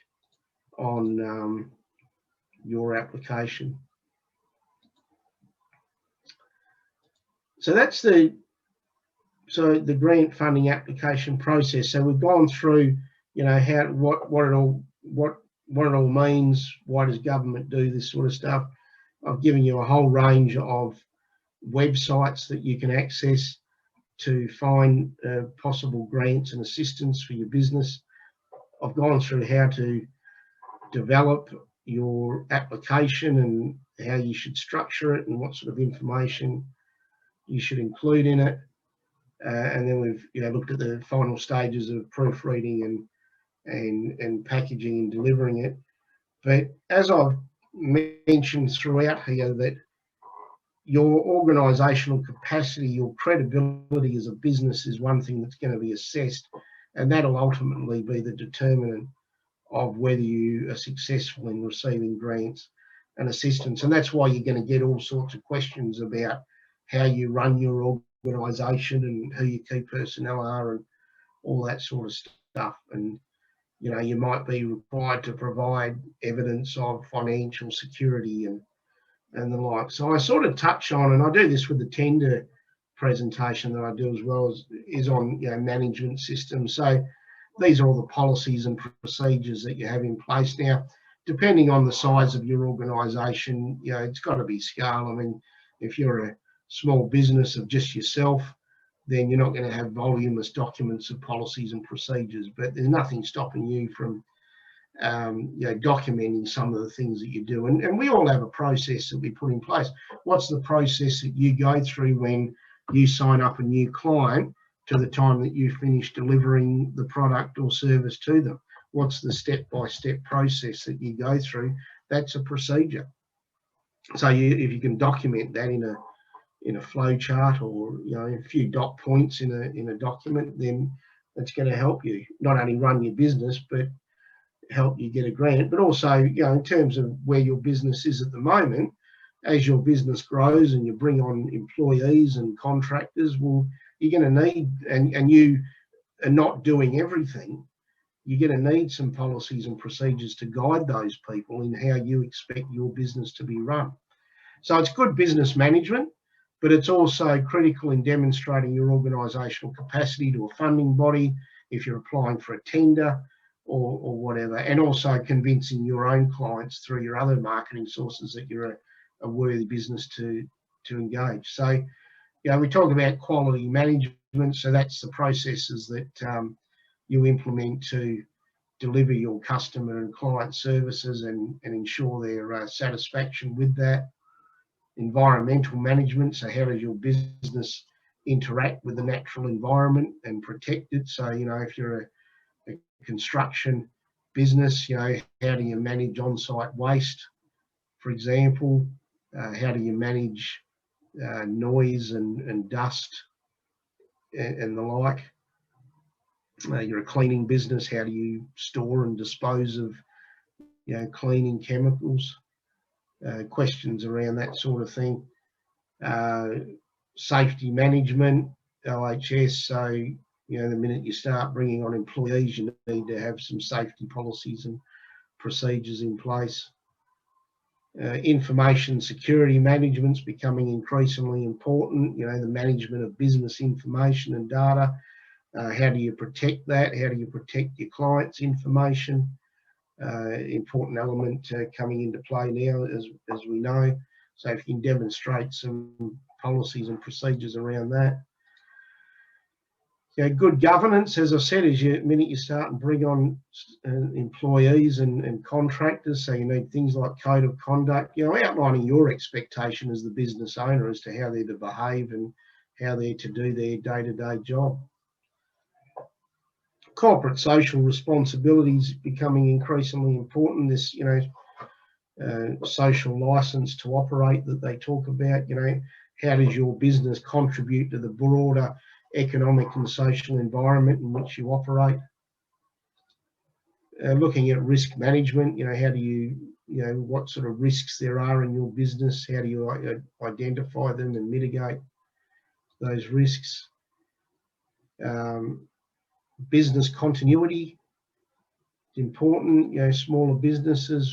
on your application. So that's the grant funding application process. So we've gone through, what it all means. Why does government do this sort of stuff? I've given you a whole range of websites that you can access to find possible grants and assistance for your business. I've gone through how to develop your application and how you should structure it and what sort of information you should include in it. And then we've looked at the final stages of proofreading and packaging and delivering it. But as I've mentioned throughout here, that your organisational capacity, your credibility as a business is one thing that's going to be assessed, and that'll ultimately be the determinant of whether you are successful in receiving grants and assistance. And that's why you're going to get all sorts of questions about how you run your organisation and who your key personnel are and all that sort of stuff. And you might be required to provide evidence of financial security and the like. So I sort of touch on, and I do this with the tender presentation that I do as well, is on management systems. So these are all the policies and procedures that you have in place. Now, depending on the size of your organisation, it's got to be scale. I mean, if you're a small business of just yourself, then you're not going to have voluminous documents of policies and procedures, but there's nothing stopping you from documenting some of the things that you do. And we all have a process that we put in place. What's the process that you go through when you sign up a new client to the time that you finish delivering the product or service to them? What's the step-by-step process that you go through? That's a procedure. So if you can document that in a flow chart or a few dot points in a document, then it's going to help you not only run your business but help you get a grant. But also, in terms of where your business is at the moment, as your business grows and you bring on employees and contractors, well, you're going to need, and you are not doing everything, you're going to need some policies and procedures to guide those people in how you expect your business to be run. So it's good business management, but it's also critical in demonstrating your organisational capacity to a funding body if you're applying for a tender or whatever, and also convincing your own clients through your other marketing sources that you're a worthy business to engage. So, we talk about quality management, so that's the processes that you implement to deliver your customer and client services and ensure their satisfaction with that. Environmental management, so how does your business interact with the natural environment and protect it? So, if you're a construction business, how do you manage on-site waste, for example? How do you manage noise and dust and the like. You're a cleaning business. How do you store and dispose of, cleaning chemicals? Questions around that sort of thing. Safety management, LHS. So, the minute you start bringing on employees, you need to have some safety policies and procedures in place. Information security management's becoming increasingly important. The management of business information and data. How do you protect that? How do you protect your clients' information? Important element coming into play now, as we know. So if you can demonstrate some policies and procedures around that. Good governance, as I said, is the minute you start and bring on employees and contractors, so you need things like code of conduct, outlining your expectation as the business owner as to how they're to behave and how they're to do their day-to-day job. Corporate social responsibility is becoming increasingly important. This, social license to operate that they talk about, how does your business contribute to the broader economic and social environment in which you operate? Looking at risk management, how do you, what sort of risks there are in your business? How do you identify them and mitigate those risks? Business continuity is important. Smaller businesses,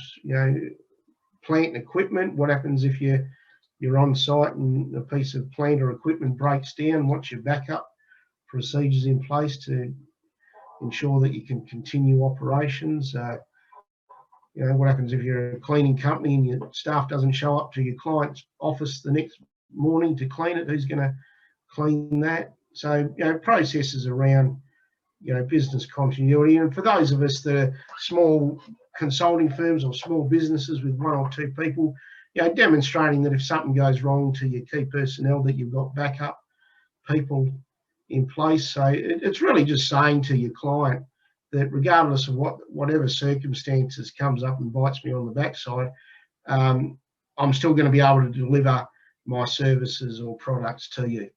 plant and equipment. What happens if you're on site and a piece of plant or equipment breaks down? What's your backup procedures in place to ensure that you can continue operations? What happens if you're a cleaning company and your staff doesn't show up to your client's office the next morning to clean it? Who's going to clean that? So, processes around, business continuity. And for those of us that are small consulting firms or small businesses with one or two people, demonstrating that if something goes wrong to your key personnel, that you've got backup people in place. So it's really just saying to your client that regardless of whatever circumstances comes up and bites me on the backside, I'm still going to be able to deliver my services or products to you.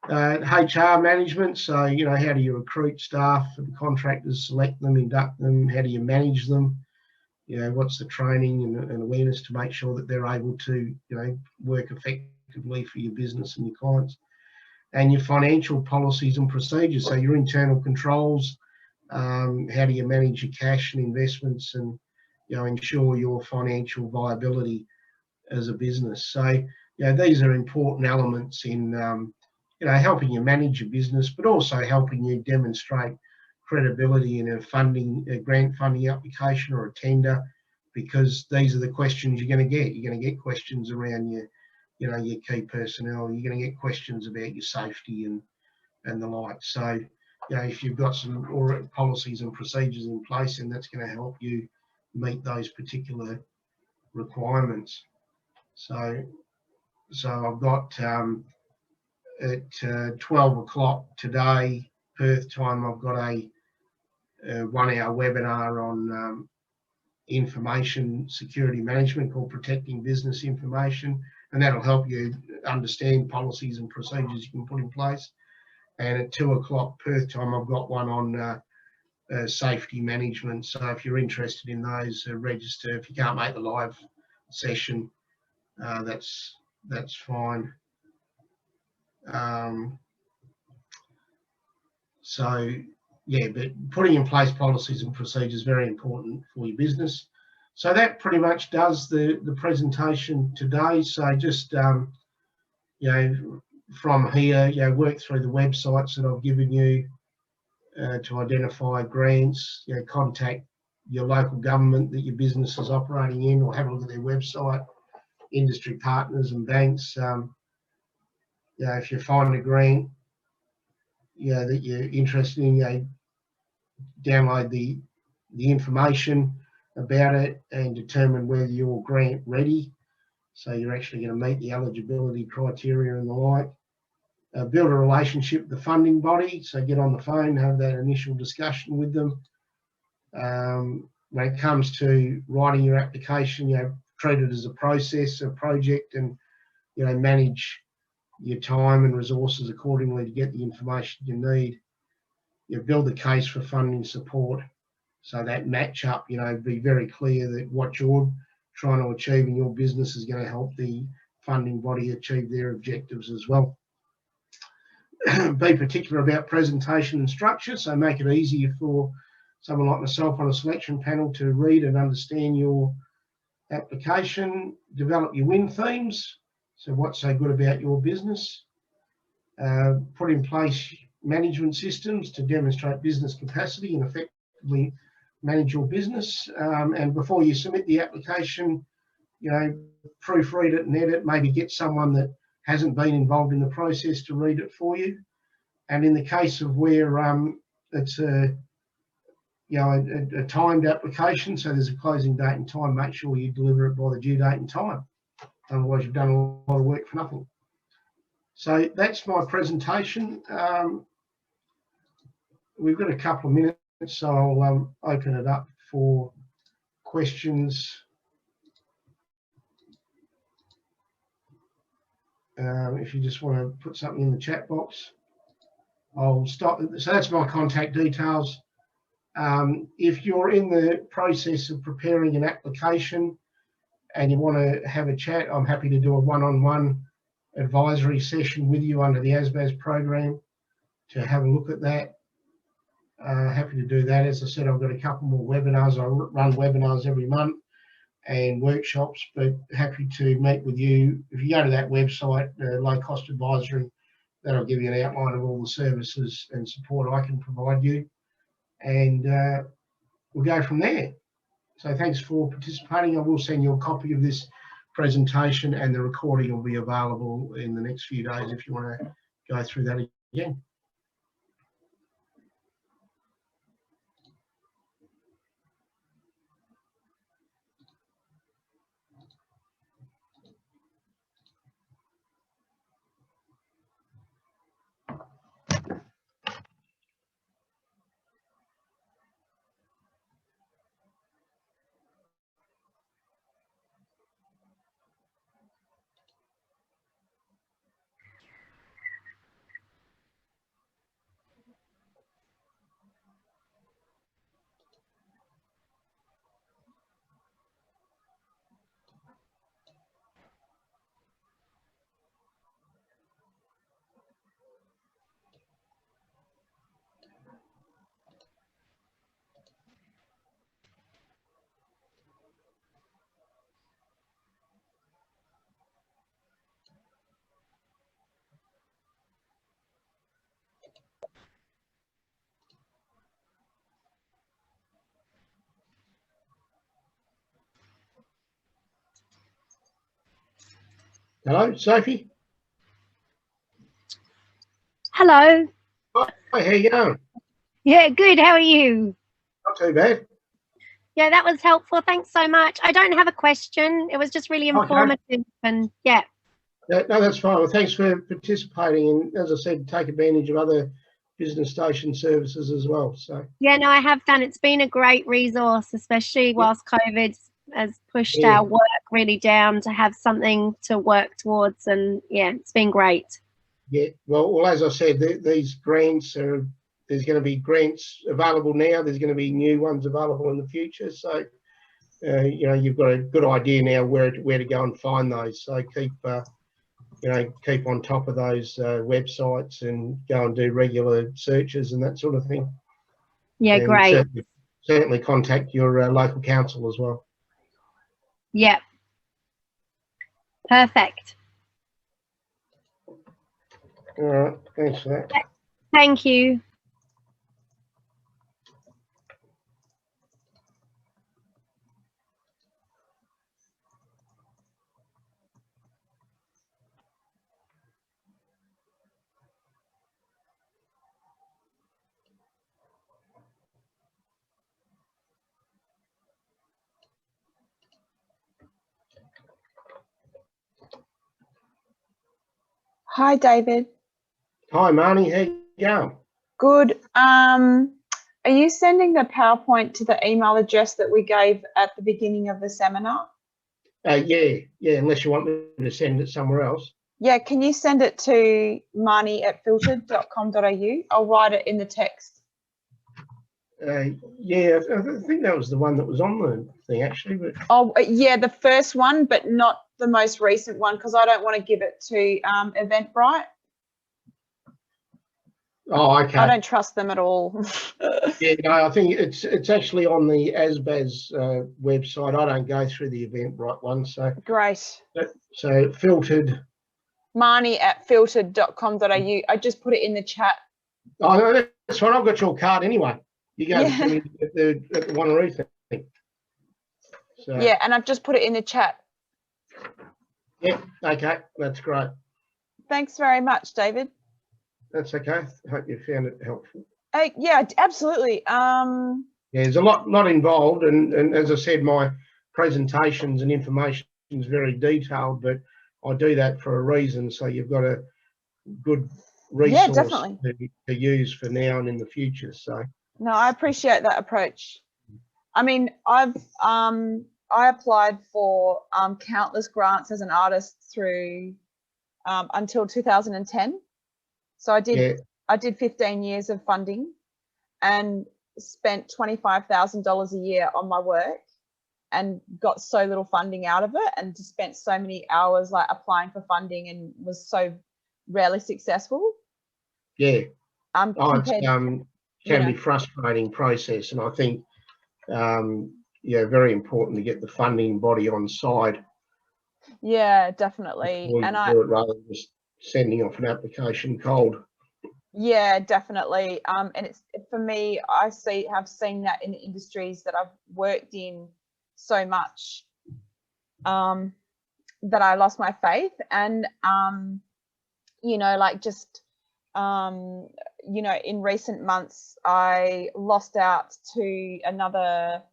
HR management, so how do you recruit staff and contractors, select them, induct them? How do you manage them? What's the training and awareness to make sure that they're able to work effectively for your business and your clients? And your financial policies and procedures, so your internal controls, how do you manage your cash and investments and ensure your financial viability as a business? So these are important elements in helping you manage your business, but also helping you demonstrate credibility in a grant funding application or a tender, because these are the questions you're going to get. You're going to get questions around your key personnel. You're going to get questions about your safety and the like. So, if you've got some policies and procedures in place, then that's going to help you meet those particular requirements. So I've got at 12 o'clock today, Perth time, I've got a 1-hour webinar on information security management called Protecting Business Information, and that'll help you understand policies and procedures you can put in place. And at 2 o'clock Perth time, I've got one on safety management. So if you're interested in those, register. If you can't make the live session, that's fine. So yeah, but putting in place policies and procedures is very important for your business. So that pretty much does the presentation today. So just from here, work through the websites that I've given you to identify grants. Contact your local government that your business is operating in, or have a look at their website. Industry partners and banks. If you find a grant, that you're interested in, download the information about it and determine whether you're grant ready. So you're actually going to meet the eligibility criteria and the like. Build a relationship with the funding body. So get on the phone, have that initial discussion with them. When it comes to writing your application, treat it as a process, a project, and you know, manage your time and resources accordingly to get the information you need. You build a case for funding support, so that match up, you know, be very clear that what you're trying to achieve in your business is going to help the funding body achieve their objectives as well. Be particular about presentation and structure, so make it easier for someone like myself on a selection panel to read and understand your application. Develop your win themes, so what's so good about your business. Put in place management systems to demonstrate business capacity and effectively manage your business. And before you submit the application, you know, proofread it and edit, maybe get someone that hasn't been involved in the process to read it for you. And in the case of where it's a, you know, a timed application, so there's a closing date and time, make sure you deliver it by the due date and time. Otherwise, you've done a lot of work for nothing. So that's my presentation. We've got a couple of minutes, so I'll open it up for questions. If you just want to put something in the chat box, I'll stop. So that's my contact details. If you're in the process of preparing an application and you want to have a chat, I'm happy to do a one-on-one advisory session with you under the ASBAS program to have a look at that. Happy to do that. As I said, I've got a couple more webinars. I run webinars every month and workshops, but happy to meet with you. If you go to that website, Low Cost Advisory, that'll give you an outline of all the services and support I can provide you. And we'll go from there. So thanks for participating. I will send you a copy of this presentation, and the recording will be available in the next few days if you want to go through that again. Hello, Sophie. Hello. Hi, how you going? Yeah, good. How are you? Not too bad. Yeah, that was helpful. Thanks so much. I don't have a question. It was just really informative. Okay. And yeah. No, that's fine. Well, thanks for participating. And as I said, take advantage of other business station services as well. So yeah, no, I have done. It's been a great resource, especially whilst COVID has pushed our work really down, to have something to work towards. And yeah, it's been great. Yeah, well, as I said, these grants are, there's going to be grants available now. There's going to be new ones available in the future. So, you know, you've got a good idea now where to go and find those. So keep, you know, keep on top of those websites and go and do regular searches and that sort of thing. Yeah, and great. Certainly contact your local council as well. Yeah. Perfect. All right, thanks for that. Thank you. Hi, David. Hi, Marnie. How you going? Good. Are you sending the PowerPoint to the email address that we gave at the beginning of the seminar? Yeah, unless you want me to send it somewhere else. Yeah, can you send it to marnie@filtered.com.au? I'll write it in the text. Yeah, I think that was the one that was on the thing actually. But Oh, yeah, the first one, but not the most recent one, because I don't want to give it to Eventbrite. oh, okay. I don't trust them at all. Yeah, no, I think it's actually on the ASBAS website. I don't go through the Eventbrite one, so Great. so filtered. Marnie@filtered.com.au. I just put it in the chat. Oh, no, that's fine. I've got your card anyway. You gave it to me at the Wanneroo thing. So Yeah, and I've just put it in the chat. yeah, okay, that's great. Thanks very much, David. That's okay. I hope you found it helpful. Yeah, absolutely. Yeah, there's a lot involved, and as I said, my presentations and information is very detailed, but I do that for a reason. So you've got a good resource to use for now and in the future. So no, I appreciate that approach. I mean, I applied for countless grants as an artist through until 2010. So I did 15 years of funding and spent $25,000 a year on my work and got so little funding out of it, and just spent so many hours like applying for funding and was so rarely successful. Yeah. It can be frustrating process, and I think yeah, very important to get the funding body on side. Yeah, definitely. And do it rather than just sending off an application cold. Yeah, definitely. And it's, for me, I have seen that in the industries that I've worked in so much that I lost my faith. And you know, like just you know, in recent months I lost out to another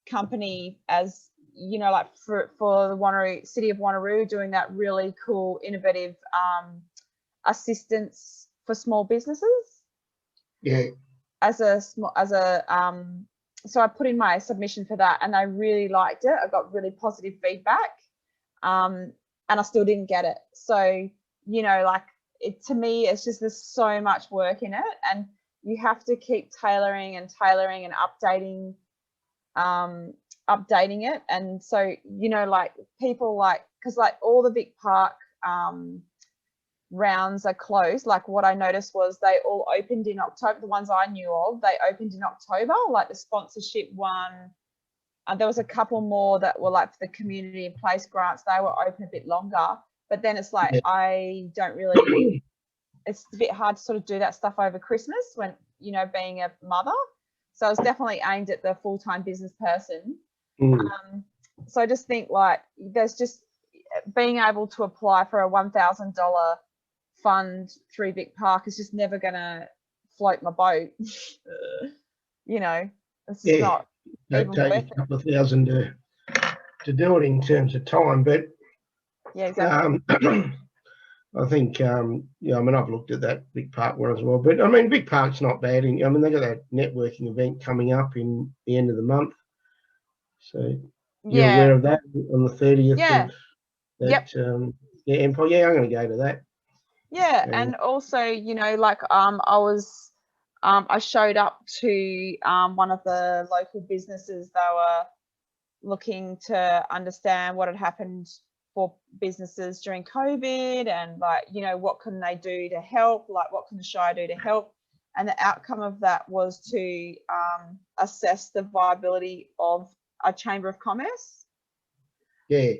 company, as you know, like for the Wanneroo, city of Wanneroo, doing that really cool innovative assistance for small businesses. Yeah. So I put in my submission for that, and I really liked it. I got really positive feedback, and I still didn't get it. So, you know, like to me, it's just, there's so much work in it, and you have to keep tailoring and updating it. And so, you know, like people because like all the Vic Park rounds are closed. Like what I noticed was they all opened in October. The ones I knew of, they opened in October, like the sponsorship one. There was a couple more that were like for the community and place grants. They were open a bit longer, but then it's like, I don't really, it's a bit hard to sort of do that stuff over Christmas when, you know, being a mother. So it's definitely aimed at the full-time business person. So I just think like there's just being able to apply for a $1,000 fund through Vic Park is just never gonna float my boat. You know, it's just not even worth it. A couple of thousand to do it in terms of time, but yeah, exactly. I think yeah, I mean, I've looked at that Vic Park one as well, but I mean, Vic Park's not bad. I mean, they got that networking event coming up in the end of the month, so you're aware of that on the 30th. Yeah. Of that, yeah, Empire. Yeah, I'm going to go to that. Yeah, and also, you know, like I showed up to one of the local businesses. They were looking to understand what had happened for businesses during COVID, and like, you know, what can they do to help, like what can the Shire do to help. And the outcome of that was to assess the viability of a Chamber of Commerce. Yeah.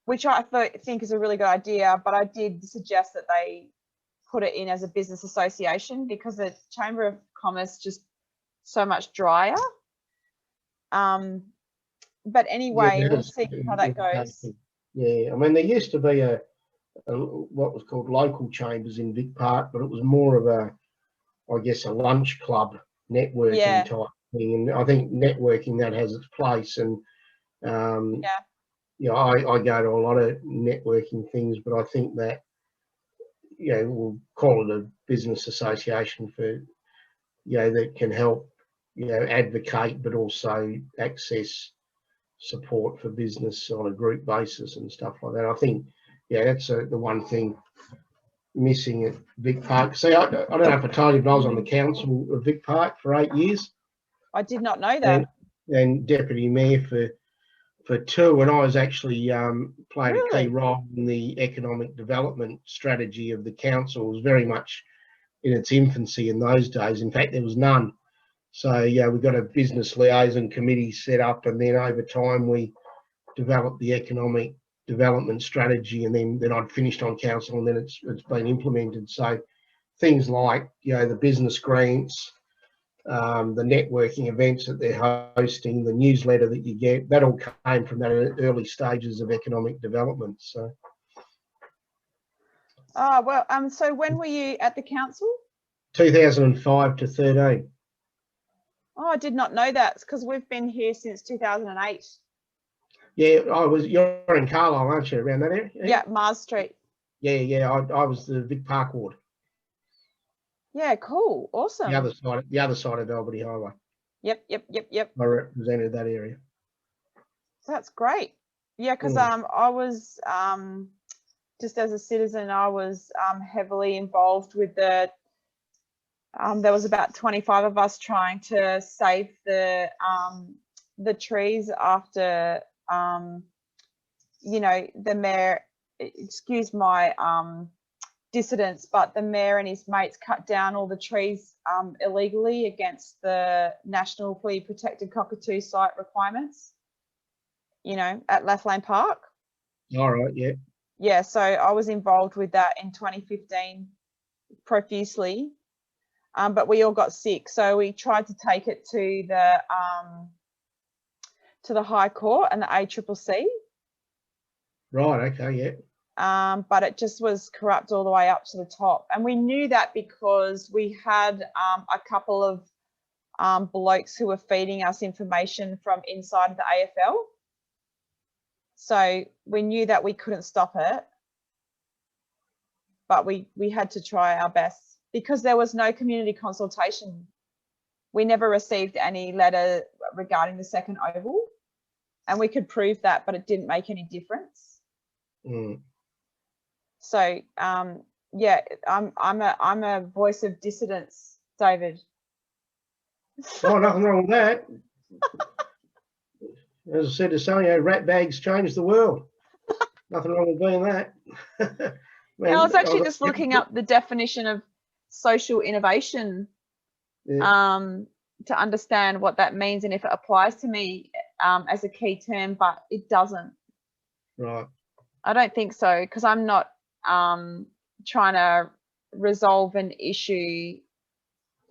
Which I think is a really good idea, but I did suggest that they put it in as a business association, because the Chamber of Commerce just so much drier. But anyway, we'll see how that goes. Yeah, I mean, there used to be a what was called local chambers in Vic Park, but it was more of a, I guess, a lunch club networking type thing. And I think networking, that has its place. And you know, I go to a lot of networking things, but I think that, you know, we'll call it a business association for, you know, that can help, you know, advocate, but also access support for business on a group basis and stuff like that. I think, yeah, that's the one thing missing at Vic Park. See, I don't know if I told you, but I was on the council of Vic Park for 8 years. I did not know that. And deputy mayor for 2, and I was actually played a Really? key role in the economic development strategy of the council. It was very much in its infancy in those days. In fact, there was none. So yeah, we got a business liaison committee set up, and then over time we developed the economic development strategy, and then I'd finished on council, and then it's been implemented. So things like, you know, the business grants, the networking events that they're hosting, the newsletter that you get, that all came from that early stages of economic development. So. Oh, well, so when were you at the council? 2005 to 13. Oh, I did not know that, because we've been here since 2008. Yeah, you're in Carlisle, aren't you, around that area? Yeah, Mars Street. Yeah, I was the Vic Park ward. Yeah, cool, awesome. The other side of Albany Highway. Yep. I represented that area. That's great. Yeah, because I was just as a citizen, I was heavily involved with the. There was about 25 of us trying to save the trees after you know, the mayor. Excuse my dissidents, but the mayor and his mates cut down all the trees illegally against the nationally protected cockatoo site requirements, you know, at Lathlane Park. All right, yeah. Yeah, so I was involved with that in 2015 profusely, but we all got sick, so we tried to take it to the High Court and the ACCC. Right, okay, yeah. But it just was corrupt all the way up to the top. And we knew that because we had a couple of blokes who were feeding us information from inside the AFL. So we knew that we couldn't stop it, but we had to try our best because there was no community consultation. We never received any letter regarding the second oval, and we could prove that, but it didn't make any difference. Mm. So yeah, I'm a voice of dissidence, David. Oh, nothing wrong with that. As I said to Sally, rat bags change the world. Nothing wrong with doing that. Man, I was actually just looking up the definition of social innovation, yeah, to understand what that means and if it applies to me as a key term, but it doesn't. Right. I don't think so, because I'm not trying to resolve an issue.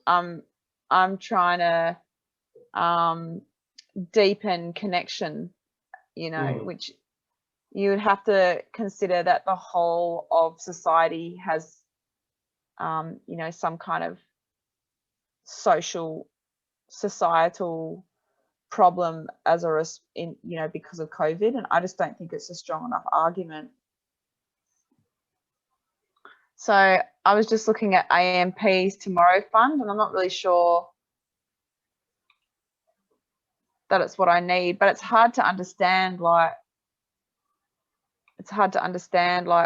I'm trying to deepen connection, you know, which you would have to consider that the whole of society has, you know, some kind of societal problem as you know, because of COVID, and I just don't think it's a strong enough argument. So I was just looking at AMP's Tomorrow Fund, and I'm not really sure that it's what I need, but it's hard to understand, like,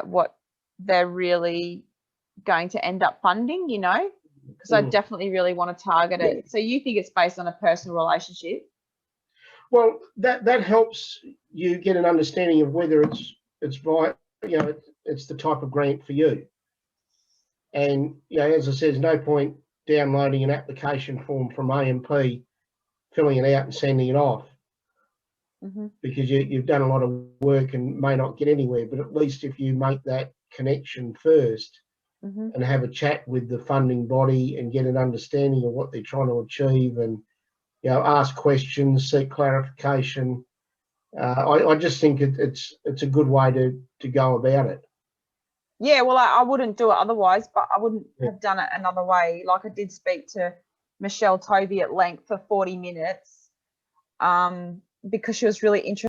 what they're really going to end up funding, you know, because I definitely really want to target it. So you think it's based on a personal relationship? Well, that helps you get an understanding of whether it's right, you know, it's the type of grant for you. And, you know, as I said, there's no point downloading an application form from AMP, filling it out and sending it off, because you've done a lot of work and may not get anywhere. But at least if you make that connection first and have a chat with the funding body and get an understanding of what they're trying to achieve, and, you know, ask questions, seek clarification, I just think it's a good way to go about it. Yeah, well, I wouldn't do it otherwise, but I wouldn't have done it another way. Like, I did speak to Michelle Tovey at length for 40 minutes because she was really interested